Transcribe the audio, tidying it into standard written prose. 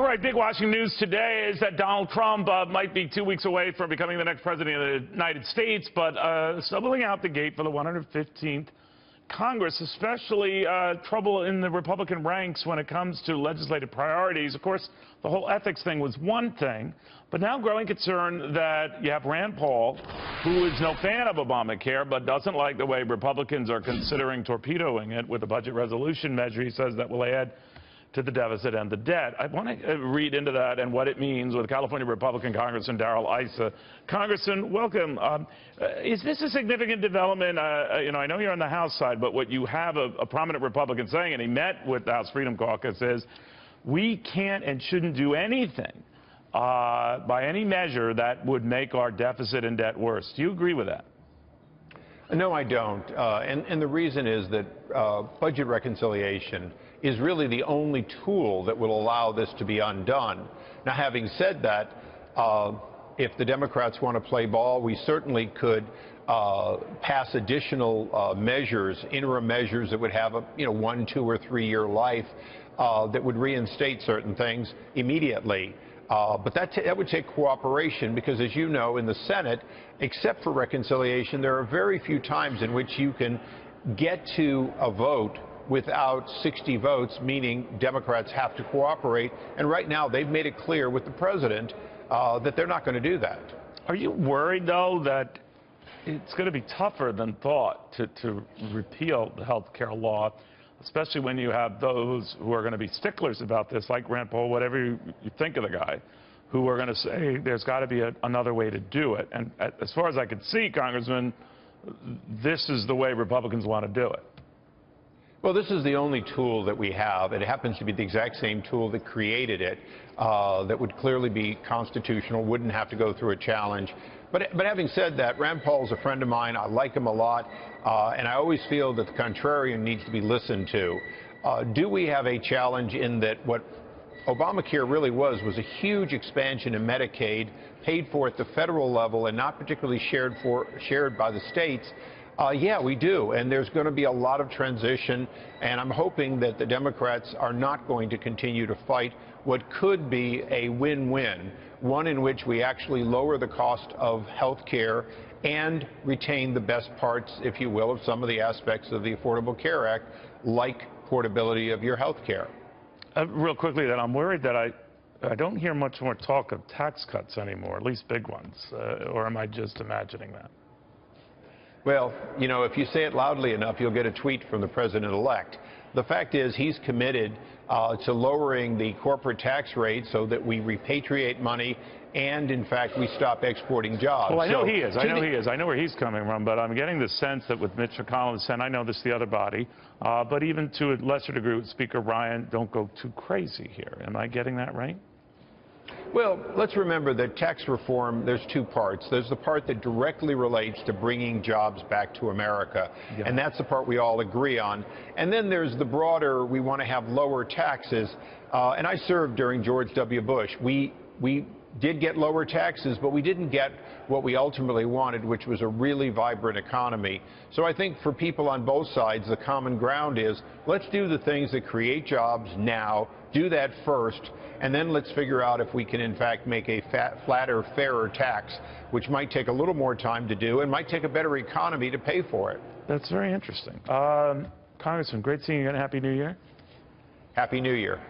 All right, big Washington news today is that Donald Trump might be 2 weeks away from becoming the next president of the United States, but stumbling out the gate for the 115th Congress, especially trouble in the Republican ranks when it comes to legislative priorities. Of course, the whole ethics thing was one thing, but now growing concern that you have Rand Paul, who is no fan of Obamacare, but doesn't like the way Republicans are considering torpedoing it with a budget resolution measure. He says that will add to the deficit and the debt. I want to read into that and what it means with California Republican Congressman Darrell Issa. Congressman, welcome. Is this a significant development? I know you're on the House side, but what you have a prominent Republican saying, and he met with the House Freedom Caucus, is we can't and shouldn't do anything by any measure that would make our deficit and debt worse. Do you agree with that? No, I don't. And the reason is that budget reconciliation is really the only tool that will allow this to be undone. Now, having said that, if the Democrats want to play ball, we certainly could pass additional measures, interim measures that would have a 1, 2, or 3 year life that would reinstate certain things immediately. But that would take cooperation because, as you know, in the Senate, except for reconciliation, there are very few times in which you can get to a vote without 60 votes, meaning Democrats have to cooperate. And right now, they've made it clear with the president that they're not going to do that. Are you worried, though, that it's going to be tougher than thought to repeal the health care law, especially when you have those who are going to be sticklers about this, like Rand Paul, whatever you think of the guy, who are going to say there's got to be another way to do it? And as far as I could see, Congressman, this is the way Republicans want to do it. Well, this is the only tool that we have. It happens to be the exact same tool that created it, that would clearly be constitutional, wouldn't have to go through a challenge. But having said that, Rand Paul's a friend of mine. I like him a lot, and I always feel that the contrarian needs to be listened to. Do we have a challenge in that what Obamacare really was a huge expansion in Medicaid, paid for at the federal level and not particularly shared by the states? Yeah, we do, and there's going to be a lot of transition, and I'm hoping that the Democrats are not going to continue to fight what could be a win-win, one in which we actually lower the cost of health care and retain the best parts, if you will, of some of the aspects of the Affordable Care Act, like portability of your health care. Real quickly, then, I'm worried that I don't hear much more talk of tax cuts anymore, at least big ones, or am I just imagining that? Well, if you say it loudly enough, you'll get a tweet from the president-elect. The fact is he's committed to lowering the corporate tax rate so that we repatriate money and, in fact, we stop exporting jobs. Well, I know he is. I know where he's coming from, but I'm getting the sense that with Mitch McConnell and I know this is the other body, but even to a lesser degree with Speaker Ryan, don't go too crazy here. Am I getting that right? Well, let's remember that tax reform, there's two parts. There's the part that directly relates to bringing jobs back to America, and that's the part we all agree on. And then there's the broader, we want to have lower taxes. And I served during George W. Bush. We did get lower taxes, but we didn't get what we ultimately wanted, which was a really vibrant economy. So I think for people on both sides, the common ground is let's do the things that create jobs now, do that first, and then let's figure out if we can, in fact, make a flatter, fairer tax, which might take a little more time to do and might take a better economy to pay for it. That's very interesting. Congressman, great seeing you again. Happy New Year. Happy New Year.